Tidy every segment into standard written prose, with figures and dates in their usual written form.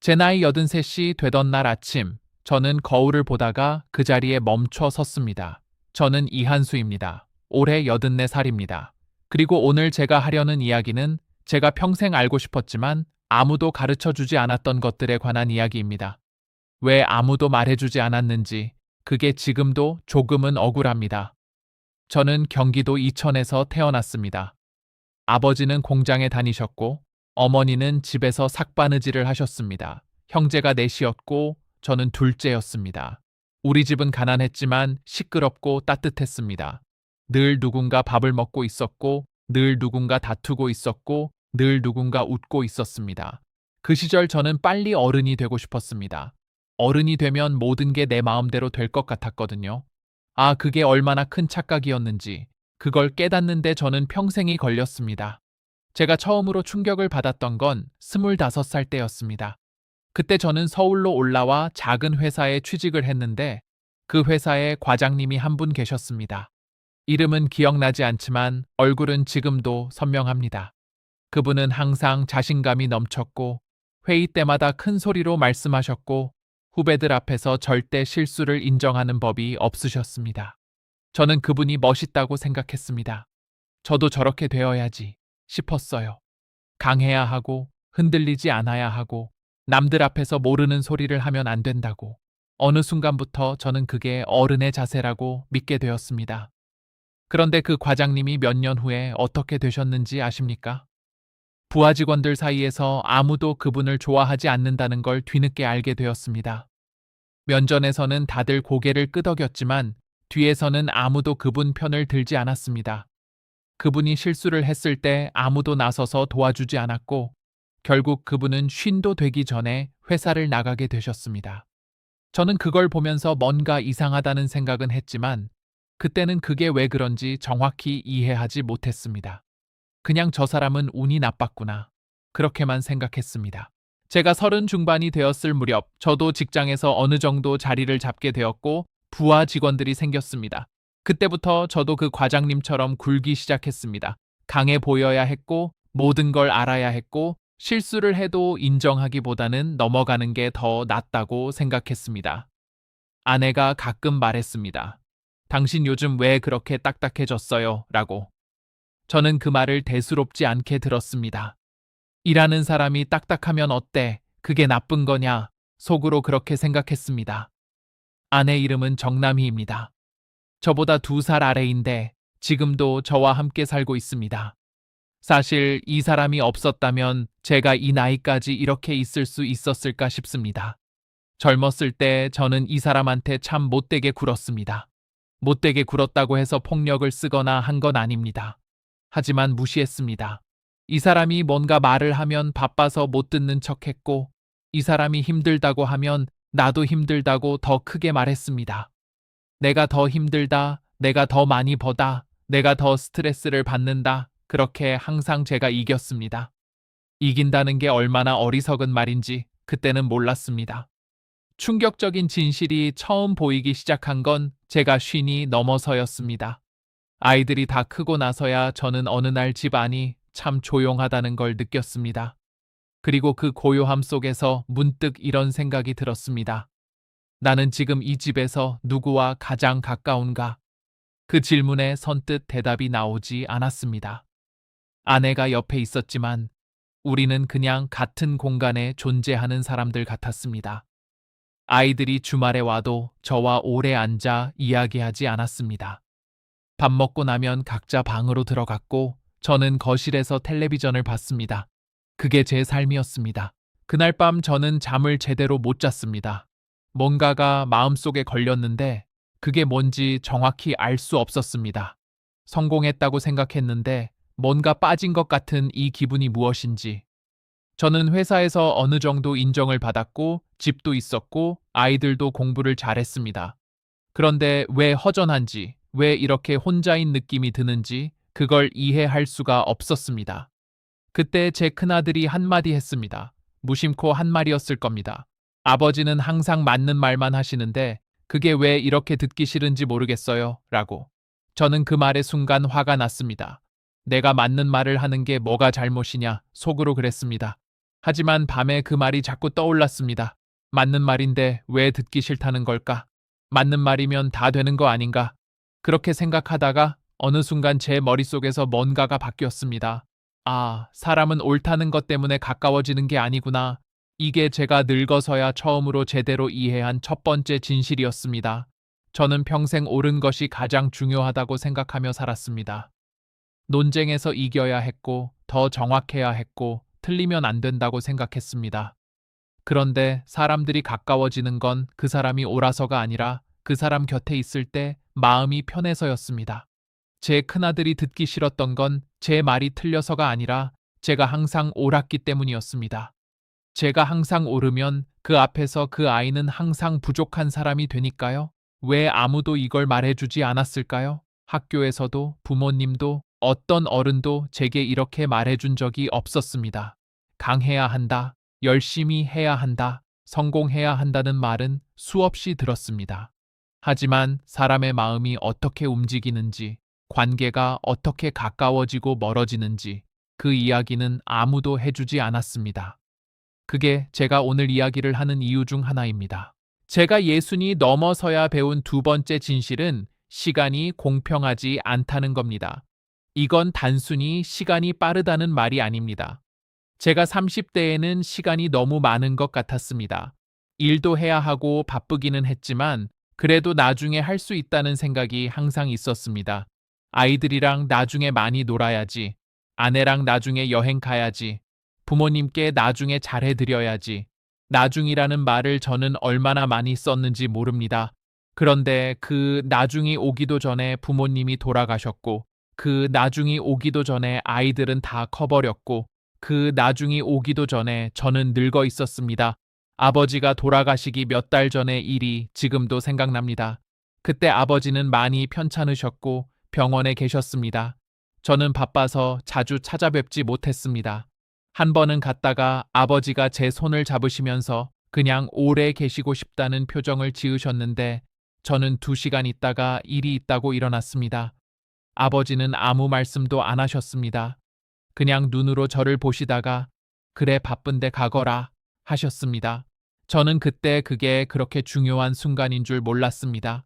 제 나이 83이 되던 날 아침, 저는 거울을 보다가 그 자리에 멈춰 섰습니다. 저는 이한수입니다. 올해 84살입니다. 그리고 오늘 제가 하려는 이야기는 제가 평생 알고 싶었지만 아무도 가르쳐 주지 않았던 것들에 관한 이야기입니다. 왜 아무도 말해주지 않았는지, 그게 지금도 조금은 억울합니다. 저는 경기도 이천에서 태어났습니다. 아버지는 공장에 다니셨고, 어머니는 집에서 삭바느질을 하셨습니다. 형제가 넷이었고, 저는 둘째였습니다. 우리 집은 가난했지만 시끄럽고 따뜻했습니다. 늘 누군가 밥을 먹고 있었고, 늘 누군가 다투고 있었고, 늘 누군가 웃고 있었습니다. 그 시절 저는 빨리 어른이 되고 싶었습니다. 어른이 되면 모든 게 내 마음대로 될 것 같았거든요. 아, 그게 얼마나 큰 착각이었는지, 그걸 깨닫는데 저는 평생이 걸렸습니다. 제가 처음으로 충격을 받았던 건 25살 때였습니다. 그때 저는 서울로 올라와 작은 회사에 취직을 했는데 그 회사에 과장님이 한 분 계셨습니다. 이름은 기억나지 않지만 얼굴은 지금도 선명합니다. 그분은 항상 자신감이 넘쳤고 회의 때마다 큰 소리로 말씀하셨고 후배들 앞에서 절대 실수를 인정하는 법이 없으셨습니다. 저는 그분이 멋있다고 생각했습니다. 저도 저렇게 되어야지 싶었어요. 강해야 하고 흔들리지 않아야 하고 남들 앞에서 모르는 소리를 하면 안 된다고. 어느 순간부터 저는 그게 어른의 자세라고 믿게 되었습니다. 그런데 그 과장님이 몇 년 후에 어떻게 되셨는지 아십니까? 부하 직원들 사이에서 아무도 그분을 좋아하지 않는다는 걸 뒤늦게 알게 되었습니다. 면전에서는 다들 고개를 끄덕였지만 뒤에서는 아무도 그분 편을 들지 않았습니다. 그분이 실수를 했을 때 아무도 나서서 도와주지 않았고 결국 그분은 쉰도 되기 전에 회사를 나가게 되셨습니다. 저는 그걸 보면서 뭔가 이상하다는 생각은 했지만 그때는 그게 왜 그런지 정확히 이해하지 못했습니다. 그냥 저 사람은 운이 나빴구나. 그렇게만 생각했습니다. 제가 30 중반이 되었을 무렵 저도 직장에서 어느 정도 자리를 잡게 되었고 부하 직원들이 생겼습니다. 그때부터 저도 그 과장님처럼 굴기 시작했습니다. 강해 보여야 했고 모든 걸 알아야 했고 실수를 해도 인정하기보다는 넘어가는 게 더 낫다고 생각했습니다. 아내가 가끔 말했습니다. 당신 요즘 왜 그렇게 딱딱해졌어요? 라고. 저는 그 말을 대수롭지 않게 들었습니다. 일하는 사람이 딱딱하면 어때? 그게 나쁜 거냐? 속으로 그렇게 생각했습니다. 아내 이름은 정남희입니다. 저보다 2살 아래인데 지금도 저와 함께 살고 있습니다. 사실 이 사람이 없었다면 제가 이 나이까지 이렇게 있을 수 있었을까 싶습니다. 젊었을 때 저는 이 사람한테 참 못되게 굴었습니다. 못되게 굴었다고 해서 폭력을 쓰거나 한 건 아닙니다. 하지만 무시했습니다. 이 사람이 뭔가 말을 하면 바빠서 못 듣는 척했고 이 사람이 힘들다고 하면 나도 힘들다고 더 크게 말했습니다. 내가 더 힘들다, 내가 더 많이 버다, 내가 더 스트레스를 받는다. 그렇게 항상 제가 이겼습니다. 이긴다는 게 얼마나 어리석은 말인지 그때는 몰랐습니다. 충격적인 진실이 처음 보이기 시작한 건 제가 50이 넘어서였습니다. 아이들이 다 크고 나서야 저는 어느 날 집안이 참 조용하다는 걸 느꼈습니다. 그리고 그 고요함 속에서 문득 이런 생각이 들었습니다. 나는 지금 이 집에서 누구와 가장 가까운가? 그 질문에 선뜻 대답이 나오지 않았습니다. 아내가 옆에 있었지만 우리는 그냥 같은 공간에 존재하는 사람들 같았습니다. 아이들이 주말에 와도 저와 오래 앉아 이야기하지 않았습니다. 밥 먹고 나면 각자 방으로 들어갔고 저는 거실에서 텔레비전을 봤습니다. 그게 제 삶이었습니다. 그날 밤 저는 잠을 제대로 못 잤습니다. 뭔가가 마음속에 걸렸는데 그게 뭔지 정확히 알 수 없었습니다. 성공했다고 생각했는데 뭔가 빠진 것 같은 이 기분이 무엇인지. 저는 회사에서 어느 정도 인정을 받았고 집도 있었고 아이들도 공부를 잘했습니다. 그런데 왜 허전한지, 왜 이렇게 혼자인 느낌이 드는지 그걸 이해할 수가 없었습니다. 그때 제 큰아들이 한마디 했습니다. 무심코 한 말이었을 겁니다. 아버지는 항상 맞는 말만 하시는데 그게 왜 이렇게 듣기 싫은지 모르겠어요. 라고. 저는 그 말에 순간 화가 났습니다. 내가 맞는 말을 하는 게 뭐가 잘못이냐 속으로 그랬습니다. 하지만 밤에 그 말이 자꾸 떠올랐습니다. 맞는 말인데 왜 듣기 싫다는 걸까? 맞는 말이면 다 되는 거 아닌가? 그렇게 생각하다가 어느 순간 제 머릿속에서 뭔가가 바뀌었습니다. 아, 사람은 옳다는 것 때문에 가까워지는 게 아니구나. 이게 제가 늙어서야 처음으로 제대로 이해한 첫 번째 진실이었습니다. 저는 평생 옳은 것이 가장 중요하다고 생각하며 살았습니다. 논쟁에서 이겨야 했고, 더 정확해야 했고, 틀리면 안 된다고 생각했습니다. 그런데 사람들이 가까워지는 건 그 사람이 옳아서가 아니라 그 사람 곁에 있을 때 마음이 편해서였습니다. 제 큰아들이 듣기 싫었던 건 제 말이 틀려서가 아니라 제가 항상 옳았기 때문이었습니다. 제가 항상 옳으면 그 앞에서 그 아이는 항상 부족한 사람이 되니까요. 왜 아무도 이걸 말해주지 않았을까요? 학교에서도 부모님도 어떤 어른도 제게 이렇게 말해준 적이 없었습니다. 강해야 한다, 열심히 해야 한다, 성공해야 한다는 말은 수없이 들었습니다. 하지만 사람의 마음이 어떻게 움직이는지, 관계가 어떻게 가까워지고 멀어지는지 그 이야기는 아무도 해주지 않았습니다. 그게 제가 오늘 이야기를 하는 이유 중 하나입니다. 제가 예순이 넘어서야 배운 두 번째 진실은 시간이 공평하지 않다는 겁니다. 이건 단순히 시간이 빠르다는 말이 아닙니다. 제가 30대에는 시간이 너무 많은 것 같았습니다. 일도 해야 하고 바쁘기는 했지만 그래도 나중에 할 수 있다는 생각이 항상 있었습니다. 아이들이랑 나중에 많이 놀아야지. 아내랑 나중에 여행 가야지. 부모님께 나중에 잘해드려야지. 나중이라는 말을 저는 얼마나 많이 썼는지 모릅니다. 그런데 그 나중이 오기도 전에 부모님이 돌아가셨고, 그 나중이 오기도 전에 아이들은 다 커버렸고, 그 나중이 오기도 전에 저는 늙어 있었습니다. 아버지가 돌아가시기 몇 달 전의 일이 지금도 생각납니다. 그때 아버지는 많이 편찮으셨고 병원에 계셨습니다. 저는 바빠서 자주 찾아뵙지 못했습니다. 한 번은 갔다가 아버지가 제 손을 잡으시면서 그냥 오래 계시고 싶다는 표정을 지으셨는데 저는 2시간 있다가 일이 있다고 일어났습니다. 아버지는 아무 말씀도 안 하셨습니다. 그냥 눈으로 저를 보시다가 그래 바쁜데 가거라 하셨습니다. 저는 그때 그게 그렇게 중요한 순간인 줄 몰랐습니다.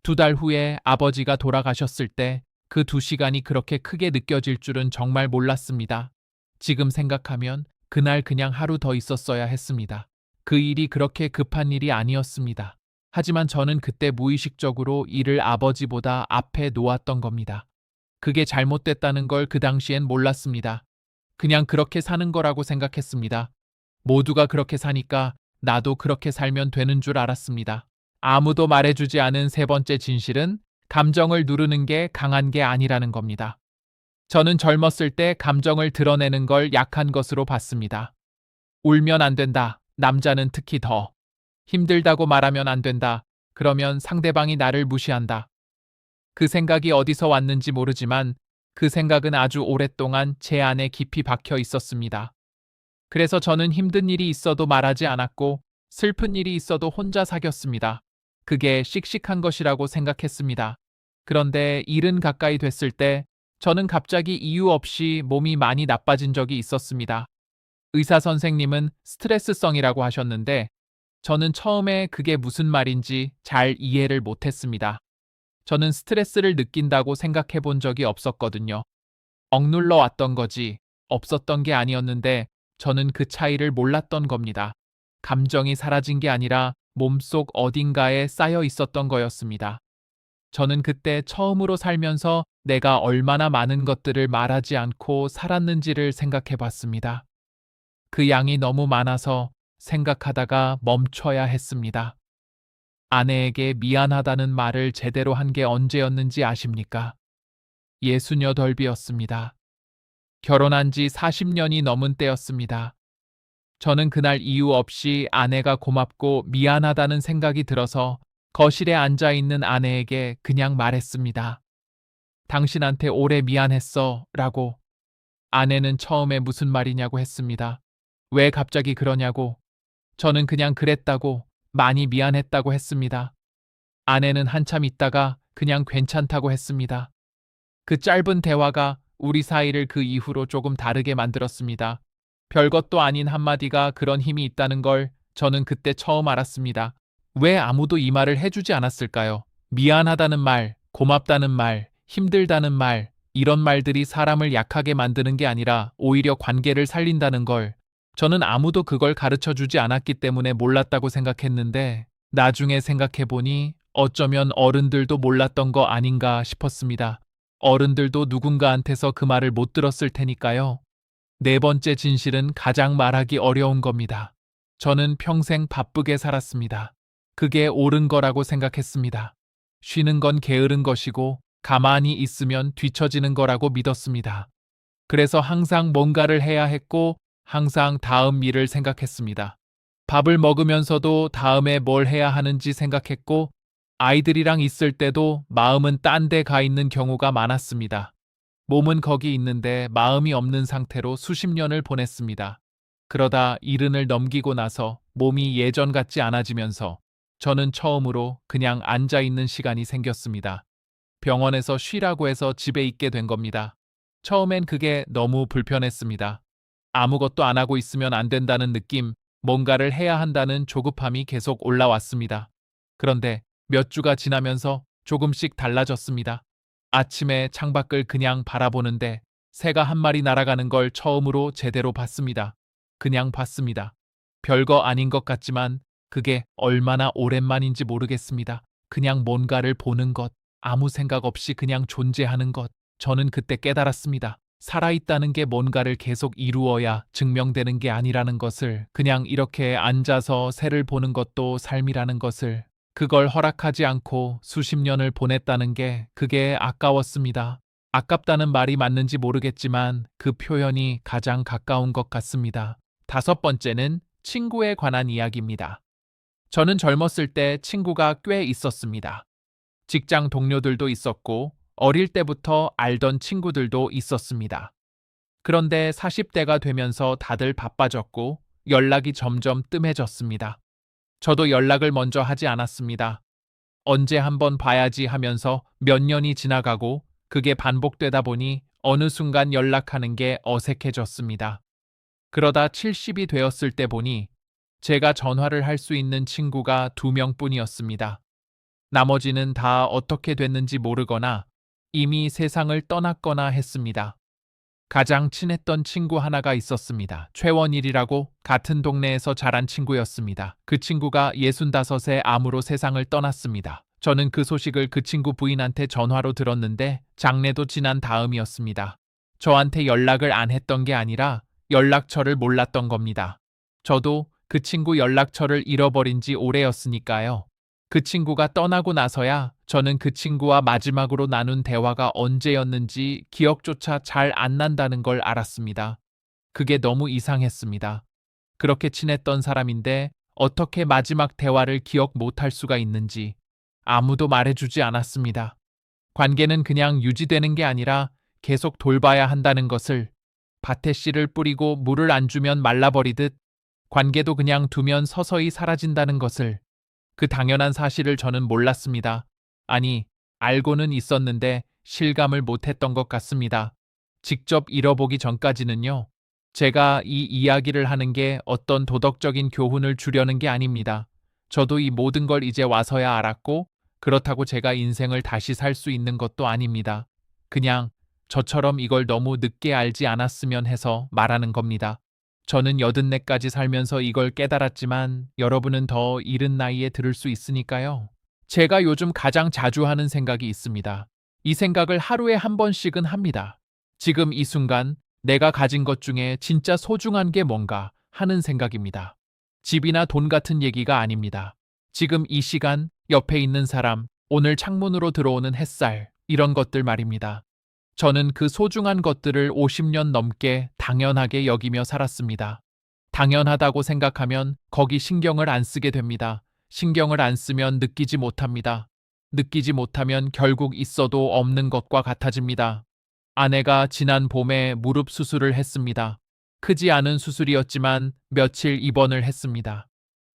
2달 후에 아버지가 돌아가셨을 때 그 2시간이 그렇게 크게 느껴질 줄은 정말 몰랐습니다. 지금 생각하면 그날 그냥 하루 더 있었어야 했습니다. 그 일이 그렇게 급한 일이 아니었습니다. 하지만 저는 그때 무의식적으로 일을 아버지보다 앞에 놓았던 겁니다. 그게 잘못됐다는 걸 그 당시엔 몰랐습니다. 그냥 그렇게 사는 거라고 생각했습니다. 모두가 그렇게 사니까 나도 그렇게 살면 되는 줄 알았습니다. 아무도 말해주지 않은 세 번째 진실은 감정을 누르는 게 강한 게 아니라는 겁니다. 저는 젊었을 때 감정을 드러내는 걸 약한 것으로 봤습니다. 울면 안 된다. 남자는 특히 더. 힘들다고 말하면 안 된다. 그러면 상대방이 나를 무시한다. 그 생각이 어디서 왔는지 모르지만 그 생각은 아주 오랫동안 제 안에 깊이 박혀 있었습니다. 그래서 저는 힘든 일이 있어도 말하지 않았고 슬픈 일이 있어도 혼자 사귀었습니다. 그게 씩씩한 것이라고 생각했습니다. 그런데 일은 가까이 됐을 때 저는 갑자기 이유 없이 몸이 많이 나빠진 적이 있었습니다. 의사 선생님은 스트레스성이라고 하셨는데 저는 처음에 그게 무슨 말인지 잘 이해를 못했습니다. 저는 스트레스를 느낀다고 생각해 본 적이 없었거든요. 억눌러 왔던 거지 없었던 게 아니었는데 저는 그 차이를 몰랐던 겁니다. 감정이 사라진 게 아니라 몸속 어딘가에 쌓여 있었던 거였습니다. 저는 그때 처음으로 살면서 내가 얼마나 많은 것들을 말하지 않고 살았는지를 생각해 봤습니다. 그 양이 너무 많아서 생각하다가 멈춰야 했습니다. 아내에게 미안하다는 말을 제대로 한 게 언제였는지 아십니까? 68이었습니다. 결혼한 지 40년이 넘은 때였습니다. 저는 그날 이유 없이 아내가 고맙고 미안하다는 생각이 들어서 거실에 앉아 있는 아내에게 그냥 말했습니다. 당신한테 오래 미안했어 라고. 아내는 처음에 무슨 말이냐고 했습니다. 왜 갑자기 그러냐고. 저는 그냥 그랬다고 많이 미안했다고 했습니다. 아내는 한참 있다가 그냥 괜찮다고 했습니다. 그 짧은 대화가 우리 사이를 그 이후로 조금 다르게 만들었습니다. 별것도 아닌 한마디가 그런 힘이 있다는 걸 저는 그때 처음 알았습니다. 왜 아무도 이 말을 해주지 않았을까요? 미안하다는 말, 고맙다는 말, 힘들다는 말, 이런 말들이 사람을 약하게 만드는 게 아니라 오히려 관계를 살린다는 걸 저는 아무도 그걸 가르쳐 주지 않았기 때문에 몰랐다고 생각했는데 나중에 생각해보니 어쩌면 어른들도 몰랐던 거 아닌가 싶었습니다. 어른들도 누군가한테서 그 말을 못 들었을 테니까요. 네 번째 진실은 가장 말하기 어려운 겁니다. 저는 평생 바쁘게 살았습니다. 그게 옳은 거라고 생각했습니다. 쉬는 건 게으른 것이고 가만히 있으면 뒤처지는 거라고 믿었습니다. 그래서 항상 뭔가를 해야 했고 항상 다음 일을 생각했습니다. 밥을 먹으면서도 다음에 뭘 해야 하는지 생각했고 아이들이랑 있을 때도 마음은 딴 데 가 있는 경우가 많았습니다. 몸은 거기 있는데 마음이 없는 상태로 수십 년을 보냈습니다. 그러다 일흔을 넘기고 나서 몸이 예전 같지 않아지면서 저는 처음으로 그냥 앉아 있는 시간이 생겼습니다. 병원에서 쉬라고 해서 집에 있게 된 겁니다. 처음엔 그게 너무 불편했습니다. 아무것도 안 하고 있으면 안 된다는 느낌, 뭔가를 해야 한다는 조급함이 계속 올라왔습니다. 그런데 몇 주가 지나면서 조금씩 달라졌습니다. 아침에 창밖을 그냥 바라보는데 새가 한 마리 날아가는 걸 처음으로 제대로 봤습니다. 그냥 봤습니다. 별거 아닌 것 같지만 그게 얼마나 오랜만인지 모르겠습니다. 그냥 뭔가를 보는 것, 아무 생각 없이 그냥 존재하는 것. 저는 그때 깨달았습니다. 살아있다는 게 뭔가를 계속 이루어야 증명되는 게 아니라는 것을, 그냥 이렇게 앉아서 새를 보는 것도 삶이라는 것을, 그걸 허락하지 않고 수십 년을 보냈다는 게 그게 아까웠습니다. 아깝다는 말이 맞는지 모르겠지만 그 표현이 가장 가까운 것 같습니다. 다섯 번째는 친구에 관한 이야기입니다. 저는 젊었을 때 친구가 꽤 있었습니다. 직장 동료들도 있었고 어릴 때부터 알던 친구들도 있었습니다. 그런데 40대가 되면서 다들 바빠졌고 연락이 점점 뜸해졌습니다. 저도 연락을 먼저 하지 않았습니다. 언제 한번 봐야지 하면서 몇 년이 지나가고 그게 반복되다 보니 어느 순간 연락하는 게 어색해졌습니다. 그러다 70이 되었을 때 보니 제가 전화를 할 수 있는 친구가 2명뿐이었습니다. 나머지는 다 어떻게 됐는지 모르거나 이미 세상을 떠났거나 했습니다. 가장 친했던 친구 하나가 있었습니다. 최원일이라고 같은 동네에서 자란 친구였습니다. 그 친구가 65세 암으로 세상을 떠났습니다. 저는 그 소식을 그 친구 부인한테 전화로 들었는데 장례도 지난 다음이었습니다. 저한테 연락을 안 했던 게 아니라 연락처를 몰랐던 겁니다. 저도 그 친구 연락처를 잃어버린 지 오래였으니까요. 그 친구가 떠나고 나서야 저는 그 친구와 마지막으로 나눈 대화가 언제였는지 기억조차 잘 안 난다는 걸 알았습니다. 그게 너무 이상했습니다. 그렇게 친했던 사람인데 어떻게 마지막 대화를 기억 못할 수가 있는지 아무도 말해주지 않았습니다. 관계는 그냥 유지되는 게 아니라 계속 돌봐야 한다는 것을, 밭에 씨를 뿌리고 물을 안 주면 말라버리듯 관계도 그냥 두면 서서히 사라진다는 것을, 그 당연한 사실을 저는 몰랐습니다. 아니, 알고는 있었는데 실감을 못했던 것 같습니다. 직접 잃어보기 전까지는요. 제가 이 이야기를 하는 게 어떤 도덕적인 교훈을 주려는 게 아닙니다. 저도 이 모든 걸 이제 와서야 알았고, 그렇다고 제가 인생을 다시 살 수 있는 것도 아닙니다. 그냥 저처럼 이걸 너무 늦게 알지 않았으면 해서 말하는 겁니다. 저는 84까지 살면서 이걸 깨달았지만 여러분은 더 이른 나이에 들을 수 있으니까요. 제가 요즘 가장 자주 하는 생각이 있습니다. 이 생각을 하루에 한 번씩은 합니다. 지금 이 순간 내가 가진 것 중에 진짜 소중한 게 뭔가 하는 생각입니다. 집이나 돈 같은 얘기가 아닙니다. 지금 이 시간, 옆에 있는 사람, 오늘 창문으로 들어오는 햇살, 이런 것들 말입니다. 저는 그 소중한 것들을 50년 넘게 당연하게 여기며 살았습니다. 당연하다고 생각하면 거기 신경을 안 쓰게 됩니다. 신경을 안 쓰면 느끼지 못합니다. 느끼지 못하면 결국 있어도 없는 것과 같아집니다. 아내가 지난 봄에 무릎 수술을 했습니다. 크지 않은 수술이었지만 며칠 입원을 했습니다.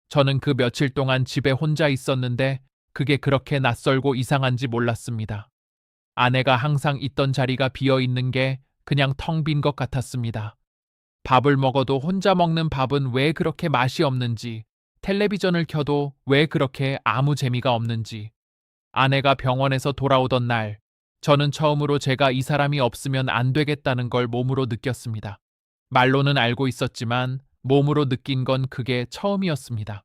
저는 그 며칠 동안 집에 혼자 있었는데 그게 그렇게 낯설고 이상한지 몰랐습니다. 아내가 항상 있던 자리가 비어 있는 게 그냥 텅 빈 것 같았습니다. 밥을 먹어도 혼자 먹는 밥은 왜 그렇게 맛이 없는지, 텔레비전을 켜도 왜 그렇게 아무 재미가 없는지. 아내가 병원에서 돌아오던 날, 저는 처음으로 제가 이 사람이 없으면 안 되겠다는 걸 몸으로 느꼈습니다. 말로는 알고 있었지만 몸으로 느낀 건 그게 처음이었습니다.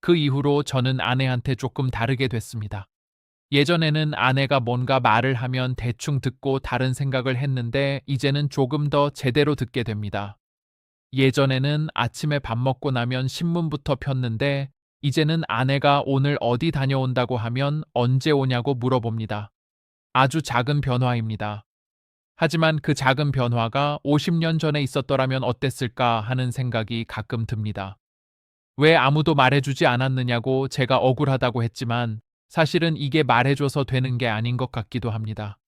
그 이후로 저는 아내한테 조금 다르게 됐습니다. 예전에는 아내가 뭔가 말을 하면 대충 듣고 다른 생각을 했는데 이제는 조금 더 제대로 듣게 됩니다. 예전에는 아침에 밥 먹고 나면 신문부터 폈는데 이제는 아내가 오늘 어디 다녀온다고 하면 언제 오냐고 물어봅니다. 아주 작은 변화입니다. 하지만 그 작은 변화가 50년 전에 있었더라면 어땠을까 하는 생각이 가끔 듭니다. 왜 아무도 말해주지 않았느냐고 제가 억울하다고 했지만 사실은 이게 말해줘서 되는 게 아닌 것 같기도 합니다.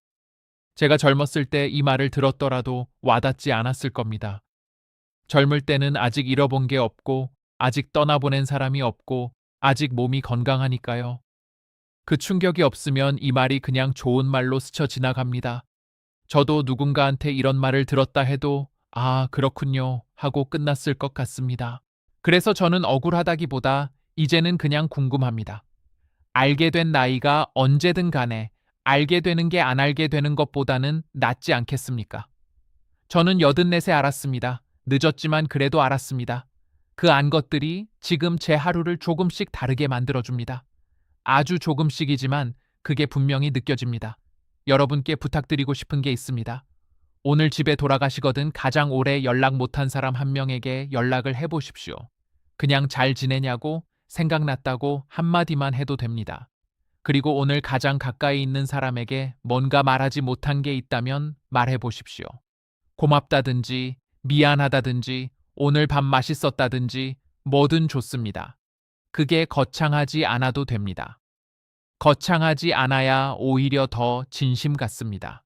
제가 젊었을 때 이 말을 들었더라도 와닿지 않았을 겁니다. 젊을 때는 아직 잃어본 게 없고, 아직 떠나보낸 사람이 없고, 아직 몸이 건강하니까요. 그 충격이 없으면 이 말이 그냥 좋은 말로 스쳐 지나갑니다. 저도 누군가한테 이런 말을 들었다 해도, 아, 그렇군요, 하고 끝났을 것 같습니다. 그래서 저는 억울하다기보다 이제는 그냥 궁금합니다. 알게 된 나이가 언제든 간에 알게 되는 게 안 알게 되는 것보다는 낫지 않겠습니까? 저는 84세 알았습니다. 늦었지만 그래도 알았습니다. 그 안 것들이 지금 제 하루를 조금씩 다르게 만들어줍니다. 아주 조금씩이지만 그게 분명히 느껴집니다. 여러분께 부탁드리고 싶은 게 있습니다. 오늘 집에 돌아가시거든 가장 오래 연락 못한 사람 한 명에게 연락을 해보십시오. 그냥 잘 지내냐고 생각났다고 한마디만 해도 됩니다. 그리고 오늘 가장 가까이 있는 사람에게 뭔가 말하지 못한 게 있다면 말해보십시오. 고맙다든지 미안하다든지 오늘 밥 맛있었다든지 뭐든 좋습니다. 그게 거창하지 않아도 됩니다. 거창하지 않아야 오히려 더 진심 같습니다.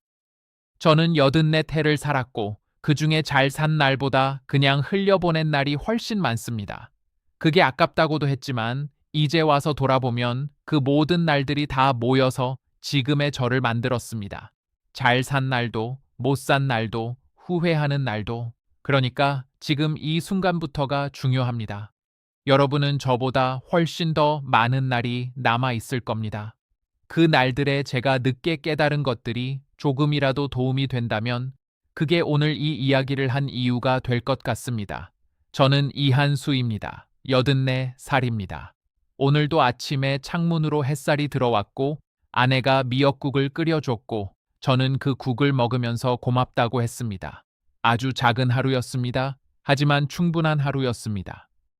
저는 84해를 살았고 그 중에 잘 산 날보다 그냥 흘려보낸 날이 훨씬 많습니다. 그게 아깝다고도 했지만 이제 와서 돌아보면 그 모든 날들이 다 모여서 지금의 저를 만들었습니다. 잘 산 날도 못 산 날도 후회하는 날도. 그러니까 지금 이 순간부터가 중요합니다. 여러분은 저보다 훨씬 더 많은 날이 남아 있을 겁니다. 그 날들에 제가 늦게 깨달은 것들이 조금이라도 도움이 된다면 그게 오늘 이 이야기를 한 이유가 될 것 같습니다. 저는 이한수입니다. 84살입니다. 오늘도 아침에 창문으로 햇살이 들어왔고 아내가 미역국을 끓여줬고 저는 그 국을 먹으면서 고맙다고 했습니다. 아주 작은 하루였습니다. 하지만 충분한 하루였습니다.